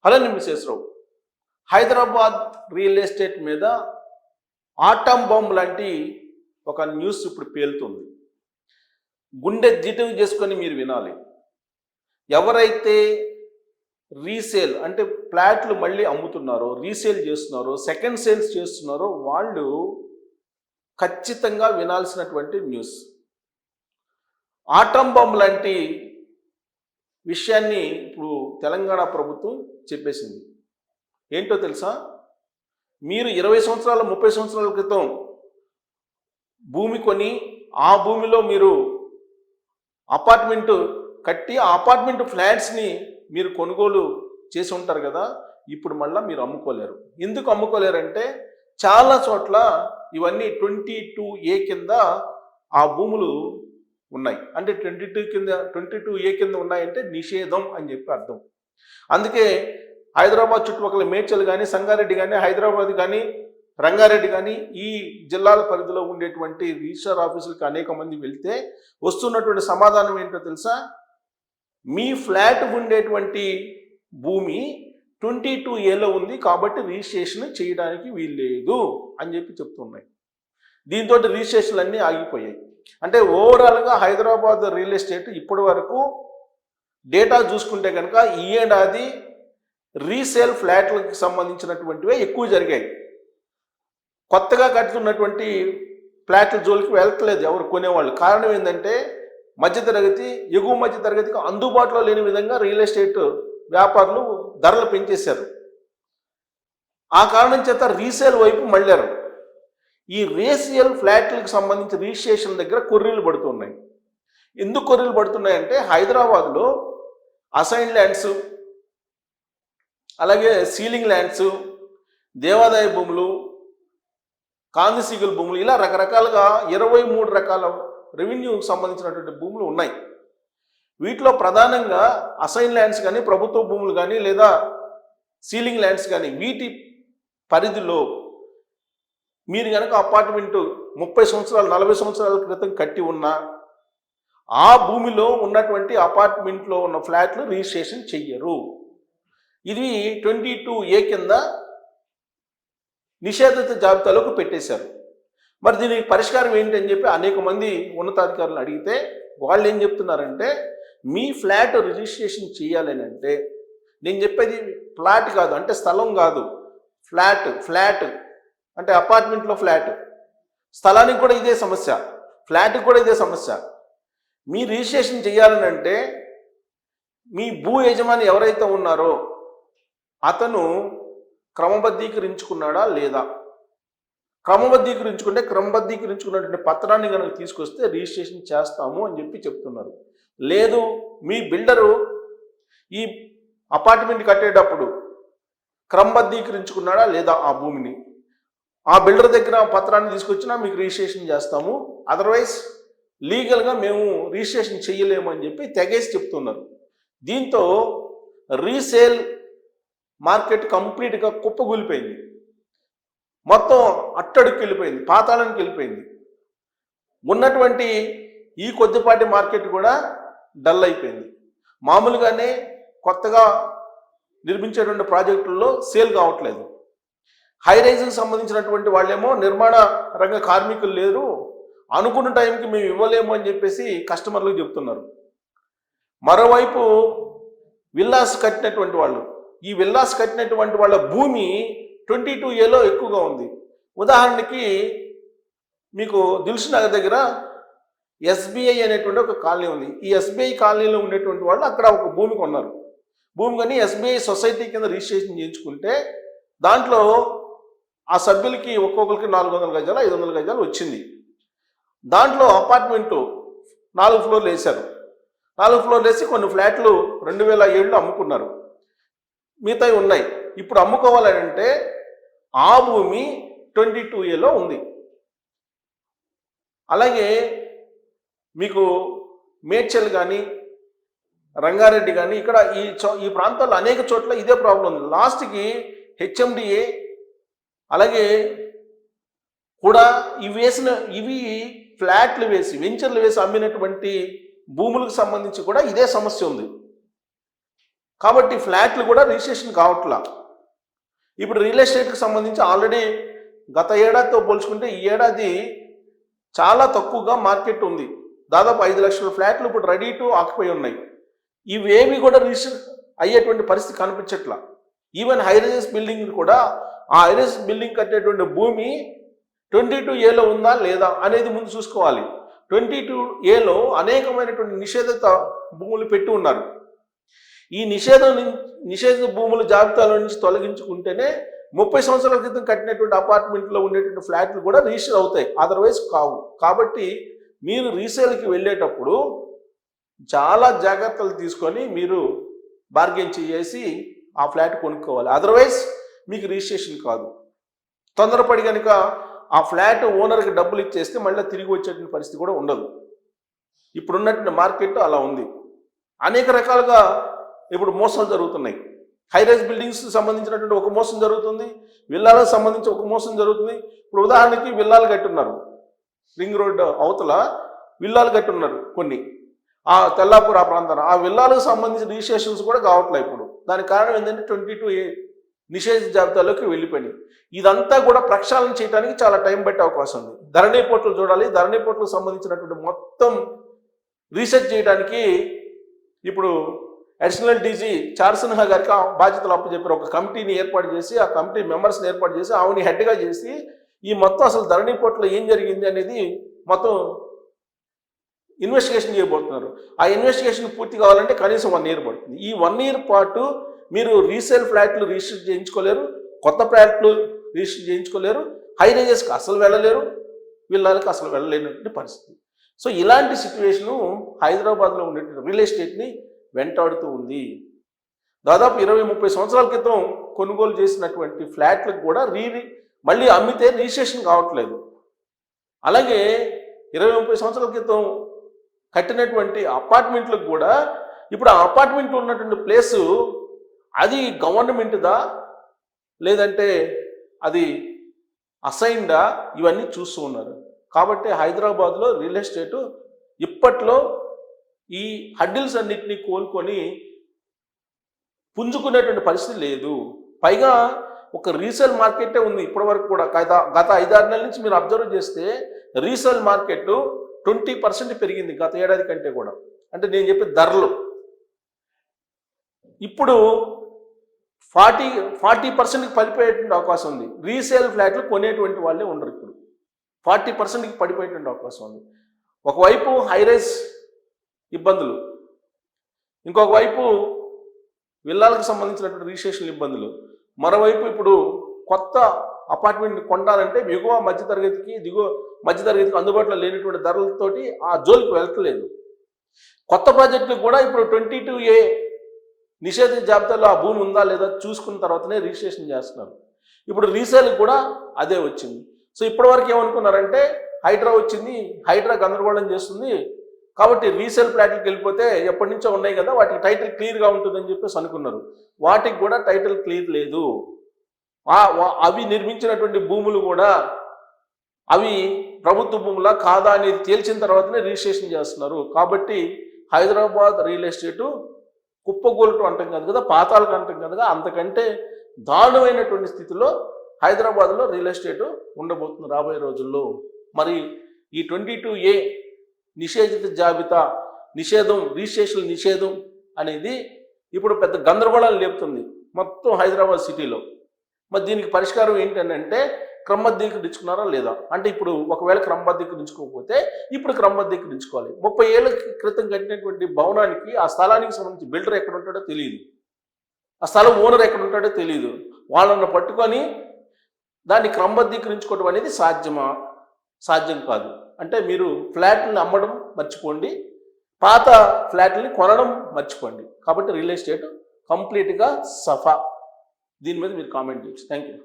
Hello నిమిషేశ్వరరావు. Hyderabad real estate మీద atom bomb లాంటి ఒక న్యూస్ ఇప్పుడు పేలుతుంది. గుండె జిటువు చేసుకొని మీరు వినాలి. ఎవరైతే రీసేల్ అంటే ఫ్లాట్లు మళ్ళీ అమ్ముతున్నారో, రీసేల్ చేస్తున్నారో, సెకండ్ సేల్స్ చేస్తున్నారో వాళ్ళు ఖచ్చితంగా వినాల్సినటువంటి న్యూస్. ఆటం బాంబ్ లాంటి విషయాన్ని ఇప్పుడు తెలంగాణ ప్రభుత్వం చెప్పేసింది. ఏంటో తెలుసా? మీరు 20 సంవత్సరాల 30 సంవత్సరాల క్రితం భూమి కొని ఆ భూమిలో మీరు అపార్ట్మెంటు కట్టి ఆ అపార్ట్మెంట్ ఫ్లాట్స్ని మీరు కొనుగోలు చేసి ఉంటారు కదా, ఇప్పుడు మళ్ళీ మీరు అమ్ముకోలేరు. ఎందుకు అమ్ముకోలేరంటే చాలా చోట్ల ఇవన్నీ 22A కింద ఆ భూములు ఉన్నాయి. అంటే 22A కింద ఉన్నాయంటే నిషేధం అని చెప్పి అర్థం. అందుకే హైదరాబాద్ చుట్టుపక్కల మేడ్చల్ కానీ, సంగారెడ్డి కానీ, హైదరాబాద్ కానీ, రంగారెడ్డి కానీ ఈ జిల్లాల పరిధిలో ఉండేటువంటి రిజిస్టర్ ఆఫీసులకు అనేక మంది వెళ్తే వస్తున్నటువంటి సమాధానం ఏంటో తెలుసా? మీ ఫ్లాట్ ఉండేటువంటి భూమి 22Aలో ఉంది కాబట్టి రిజిస్ట్రేషన్ చేయడానికి వీల్లేదు అని చెప్పి చెప్తున్నాయి. దీంతో రిజిస్ట్రేషన్లు అన్నీ ఆగిపోయాయి. అంటే ఓవరాల్గా హైదరాబాద్ రియల్ ఎస్టేట్ ఇప్పటి వరకు డేటా చూసుకుంటే కనుక ఈ ఏడాది రీసేల్ ఫ్లాట్లకు సంబంధించినటువంటివే ఎక్కువ జరిగాయి. కొత్తగా కట్టుతున్నటువంటి ఫ్లాట్ల జోలికి వెళ్తలేదు ఎవరు కొనేవాళ్ళు. కారణం ఏంటంటే మధ్యతరగతి, ఎగువ మధ్యతరగతికి అందుబాటులో లేని విధంగా రియల్ ఎస్టేట్ వ్యాపారులు ధరలు పెంచేశారు. ఆ కారణం చేత రీసేల్ వైపు మళ్ళారు. ఈ రీసేల్ ఫ్లాట్లకు సంబంధించి రిజిస్ట్రేషన్ దగ్గర కొర్రీలు పడుతున్నాయి. ఎందుకు కొర్రీలు పడుతున్నాయంటే హైదరాబాద్లో అసైన్ ల్యాండ్స్, అలాగే సీలింగ్ ల్యాండ్స్, దేవాదాయ భూములు, కాందిసిగుల భూములు, ఇలా రకరకాలుగా 23 రకాల రెవెన్యూకి సంబంధించినటువంటి భూములు ఉన్నాయి. వీటిలో ప్రధానంగా అసైన్ ల్యాండ్స్ కానీ, ప్రభుత్వ భూములు కానీ, లేదా సీలింగ్ ల్యాండ్స్ కానీ, వీటి పరిధిలో మీరు కనుక అపార్ట్మెంటు 30 సంవత్సరాలు 40 సంవత్సరాల క్రితం కట్టి ఉన్నా ఆ భూమిలో ఉన్నటువంటి అపార్ట్మెంట్లో ఉన్న ఫ్లాట్లు రిజిస్ట్రేషన్ చెయ్యరు. ఇది 22A కింద నిషేధిత జాబితాలోకి పెట్టేశారు. మరి దీనికి పరిష్కారం ఏంటని చెప్పి అనేక మంది ఉన్నతాధికారులు అడిగితే వాళ్ళు ఏం చెప్తున్నారంటే, మీ ఫ్లాట్ రిజిస్ట్రేషన్ చేయాలని అంటే, నేను చెప్పేది ఫ్లాట్ కాదు అంటే స్థలం కాదు, ఫ్లాట్ అంటే అపార్ట్మెంట్లో ఫ్లాట్. స్థలానికి కూడా ఇదే సమస్య, ఫ్లాట్కి కూడా ఇదే సమస్య. మీ రిజిస్ట్రేషన్ చేయాలని అంటే మీ భూ యజమాని ఎవరైతే ఉన్నారో అతను క్రమబద్ధీకరించుకున్నాడా లేదా? క్రమబద్ధీకరించుకున్నటువంటి పత్రాన్ని కనుక తీసుకొస్తే రిజిస్ట్రేషన్ చేస్తాము అని చెప్పి చెప్తున్నారు. లేదు, మీ బిల్డరు ఈ అపార్ట్మెంట్ కట్టేటప్పుడు క్రమబద్ధీకరించుకున్నాడా లేదా ఆ భూమిని, ఆ బిల్డర్ దగ్గర పత్రాన్ని తీసుకొచ్చినా మీకు రిజిస్ట్రేషన్ చేస్తాము, అదర్వైజ్ లీగల్గా మేము రిజిస్ట్రేషన్ చేయలేము అని చెప్పి తెగేసి చెప్తున్నారు. దీంతో రీసేల్ మార్కెట్ కంప్లీట్గా కుప్పగూలిపోయింది. మొత్తం అట్టడుకు వెళ్ళిపోయింది, పాతాళానికి వెళ్ళిపోయింది. ఉన్నటువంటి ఈ కొద్దిపాటి మార్కెట్ కూడా డల్ అయిపోయింది. మామూలుగానే కొత్తగా నిర్మించేటువంటి ప్రాజెక్టుల్లో సేల్ కావట్లేదు. హై రైజ్కి సంబంధించినటువంటి వాళ్ళేమో నిర్మాణ రంగ కార్మికులు లేరు, అనుకున్న టైంకి మేము ఇవ్వలేము అని చెప్పేసి కస్టమర్లకు చెప్తున్నారు. మరోవైపు విల్లాస్ కట్టినటువంటి వాళ్ళు, ఈ విల్లాస్ కట్టినటువంటి వాళ్ళ భూమి 22Aలో ఎక్కువగా ఉంది. ఉదాహరణకి మీకు దిల్సుఖ్నగర్ దగ్గర SBI అనేటువంటి ఒక కాలనీ ఉంది. ఈ SBI కాలనీలో ఉండేటువంటి వాళ్ళు అక్కడ ఒక భూమి కొన్నారు. భూమి కొని SBI సొసైటీ కింద రిజిస్ట్రేషన్ చేయించుకుంటే దాంట్లో ఆ సభ్యులకి ఒక్కొక్కరికి 400 గజాలు 500 గజాలు వచ్చింది. దాంట్లో అపార్ట్మెంటు 4 ఫ్లోర్లు వేశారు. 4 ఫ్లోర్లు వేసి కొన్ని ఫ్లాట్లు 2007లో అమ్ముకున్నారు. మిగతావి ఉన్నాయి. ఇప్పుడు అమ్ముకోవాలంటే ఆ భూమి 22Aలో ఉంది. అలాగే మీకు మేడ్చల్ కానీ, రంగారెడ్డి కానీ, ఇక్కడ ఈ ప్రాంతాల్లో అనేక చోట్ల ఇదే ప్రాబ్లం ఉంది. లాస్ట్కి HMDA అలాగే కూడా ఇవి ఫ్లాట్లు వేసి వెంచర్లు వేసి అమ్మినటువంటి భూములకు సంబంధించి కూడా ఇదే సమస్య ఉంది. కాబట్టి ఫ్లాట్లు కూడా రిజిస్ట్రేషన్ కావట్లా. ఇప్పుడు రియల్ ఎస్టేట్కి సంబంధించి ఆల్రెడీ గత ఏడాదితో పోల్చుకుంటే ఈ ఏడాది చాలా తక్కువగా మార్కెట్ ఉంది. దాదాపు 5 లక్షల ఫ్లాట్లు ఇప్పుడు రెడీ టు ఆక్యుపై ఉన్నాయి. ఇవేవి కూడా రిజిస్టర్ అయ్యేటువంటి పరిస్థితి కనిపించట్లా. ఈవెన్ హైరైజెస్ బిల్డింగ్ కూడా ఆ హైరైజెస్ బిల్డింగ్ కట్టేటువంటి భూమి 22A ఉందా లేదా అనేది ముందు చూసుకోవాలి. 22A అనేకమైనటువంటి నిషేధిత భూములు పెట్టి ఉన్నారు. ఈ నిషేధ భూముల జాబితాలో నుంచి తొలగించుకుంటేనే 30 సంవత్సరాల క్రితం కట్టినటువంటి అపార్ట్మెంట్లో ఉండేటువంటి ఫ్లాట్లు కూడా రిజిస్టర్ అవుతాయి, అదర్వైజ్ కావు. కాబట్టి మీరు రీసేల్కి వెళ్ళేటప్పుడు చాలా జాగ్రత్తలు తీసుకొని మీరు బార్గెన్ చేసి ఆ ఫ్లాట్ కొనుక్కోవాలి, అదర్వైజ్ మీకు రిజిస్ట్రేషన్ కాదు. తొందరపడి కనుక ఆ ఫ్లాట్ ఓనర్కి డబ్బులు ఇచ్చేస్తే మళ్ళీ తిరిగి వచ్చేటువంటి పరిస్థితి కూడా ఉండదు. ఇప్పుడున్నటువంటి మార్కెట్ అలా ఉంది. అనేక రకాలుగా ఇప్పుడు మోసాలు జరుగుతున్నాయి. హైరైజ్ బిల్డింగ్స్ సంబంధించినటువంటి ఒక మోసం జరుగుతుంది, విల్లాలకు సంబంధించి ఒక మోసం జరుగుతుంది. ఇప్పుడు ఉదాహరణకి విల్లాలు కట్టున్నారు, రింగ్ రోడ్ అవతల విల్లాలు కట్టున్నారు కొన్ని, ఆ తెల్లాపూర్ ఆ ప్రాంతాన్ని. ఆ విల్లాలకు సంబంధించిన రిజిస్ట్రేషన్స్ కూడా కావట్లేదు ఇప్పుడు. దానికి కారణం ఏంటంటే 22A నిషేధ జాబితాలోకి వెళ్ళిపోయినాయి. ఇదంతా కూడా ప్రక్షాళన చేయడానికి చాలా టైం పట్టే అవకాశం ఉంది. ధరణి పోర్టల్ చూడాలి. ధరణి పోర్టల్కి సంబంధించినటువంటి మొత్తం రీసెర్చ్ చేయడానికి ఇప్పుడు అడిషనల్ డీజీ చార్సిన్హా గారికి బాధ్యతలు అప్పచెప్పారు. ఒక కమిటీని ఏర్పాటు చేసి, ఆ కమిటీ మెంబర్స్ని ఏర్పాటు చేసి, ఆవిని హెడ్గా చేసి ఈ మొత్తం అసలు ధరణి పోర్టల్లో ఏం జరిగింది అనేది మొత్తం ఇన్వెస్టిగేషన్ చేయబోతున్నారు. ఆ ఇన్వెస్టిగేషన్ పూర్తి కావాలంటే కనీసం 1 ఇయర్ పడుతుంది. ఈ 1 ఇయర్ పాటు మీరు రీసేల్ ఫ్లాట్లు రిజిస్టర్ చేయించుకోలేరు, కొత్త ఫ్లాట్లు రిజిస్టర్ చేయించుకోలేరు, హై రేంజెస్కి అసలు వెళ్ళలేరు, విల్లాలకు అసలు వెళ్ళలేనటువంటి పరిస్థితి. సో ఇలాంటి సిచ్యువేషను హైదరాబాద్లో ఉండేటువంటి రియల్ ఎస్టేట్ని వెంటాడుతూ ఉంది. దాదాపు 20-30 సంవత్సరాల క్రితం కొనుగోలు చేసినటువంటి ఫ్లాట్లకు కూడా మళ్ళీ అమ్మితే రిజిస్ట్రేషన్ కావట్లేదు. అలాగే 20-30 సంవత్సరాల క్రితం కట్టినటువంటి అపార్ట్మెంట్లకు కూడా ఇప్పుడు ఆ అపార్ట్మెంట్లో ఉన్నటువంటి ప్లేసు అది గవర్నమెంట్దా లేదంటే అది అసైన్డా ఇవన్నీ చూస్తూ ఉన్నారు. కాబట్టి హైదరాబాద్లో రియల్ ఎస్టేటు ఇప్పట్లో ఈ హడ్డిల్స్ అన్నింటినీ కోలుకొని పుంజుకునేటువంటి పరిస్థితి లేదు. పైగా ఒక రీసేల్ మార్కెటే ఉంది ఇప్పటి వరకు కూడా. గత 5-6 నెలల నుంచి మీరు అబ్జర్వ్ చేస్తే రీసేల్ మార్కెట్ 20% పెరిగింది గత ఏడాది కంటే కూడా. అంటే నేను చెప్పే ధరలు ఇప్పుడు 40%కి పడిపోయేటువంటి అవకాశం ఉంది. రీసేల్ ఫ్లాట్లు కొనేటువంటి వాళ్ళే ఉండరు ఇప్పుడు. 40%కి పడిపోయేటువంటి అవకాశం ఉంది. ఒకవైపు హైరైజ్ ఇబ్బందులు, ఇంకొక వైపు విల్లాలకు సంబంధించినటువంటి రిజిస్ట్రేషన్ ఇబ్బందులు, మరోవైపు ఇప్పుడు కొత్త అపార్ట్మెంట్ కొనాలంటే ఎగువ మధ్యతరగతికి దిగువ మధ్యతరగతికి అందుబాటులో లేనటువంటి ధరలతోటి ఆ జోలికి వెళ్ళట్లేదు. కొత్త ప్రాజెక్టులకు కూడా ఇప్పుడు 22A నిషేధ జాబితాలో ఆ భూమి ఉందా లేదా చూసుకున్న తర్వాతనే రిజిస్ట్రేషన్ చేస్తున్నారు. ఇప్పుడు రీసేల్కి కూడా అదే వచ్చింది. సో ఇప్పటివరకు ఏమనుకున్నారంటే హైడ్రా వచ్చింది, హైడ్రా గందరగోళం చేస్తుంది కాబట్టి రీసేల్ ఫ్లాట్లకు వెళ్ళిపోతే ఎప్పటి నుంచో ఉన్నాయి కదా వాటికి టైటిల్ క్లియర్గా ఉంటుందని చెప్పేసి అనుకున్నారు. వాటికి కూడా టైటిల్ క్లియర్ లేదు. అవి నిర్మించినటువంటి భూములు కూడా అవి ప్రభుత్వ భూములా కాదా అనేది తేల్చిన తర్వాతనే రిజిస్ట్రేషన్ చేస్తున్నారు. కాబట్టి హైదరాబాద్ రియల్ ఎస్టేటు కుప్పగోలటం అంటాం కాదు కదా, పాతాలకు అంటాం కదా, అంతకంటే దారుణమైనటువంటి స్థితిలో హైదరాబాద్లో రియల్ ఎస్టేటు ఉండబోతుంది రాబోయే రోజుల్లో. మరి ఈ 22A నిషేధిత జాబితా రిజిస్ట్రేషన్ నిషేధం అనేది ఇప్పుడు పెద్ద గందరగోళాలు లేపుతుంది మొత్తం హైదరాబాద్ సిటీలో. మరి దీనికి పరిష్కారం ఏంటంటే క్రమబద్ధీకరించుకున్నారా లేదా అంటే ఇప్పుడు ఒకవేళ క్రమబద్ధీకరించుకోకపోతే ఇప్పుడు క్రమబద్ధీకరించుకోవాలి. 30 ఏళ్ల క్రితం కట్టినటువంటి భవనానికి ఆ స్థలానికి సంబంధించి బిల్డర్ ఎక్కడ ఉంటాడో తెలియదు, ఆ స్థలం ఓనర్ ఎక్కడ ఉంటాడో తెలియదు. వాళ్ళని పట్టుకొని దాన్ని క్రమబద్ధీకరించుకోవడం అనేది సాధ్యం కాదు. అంటే మీరు ఫ్లాట్ని అమ్మడం మర్చిపోండి, పాత ఫ్లాట్ని కొనడం మర్చిపోండి. కాబట్టి రియల్ ఎస్టేట్ కంప్లీట్గా సఫా. దీని మీద మీరు కామెంట్ చేయొచ్చు. Thank you.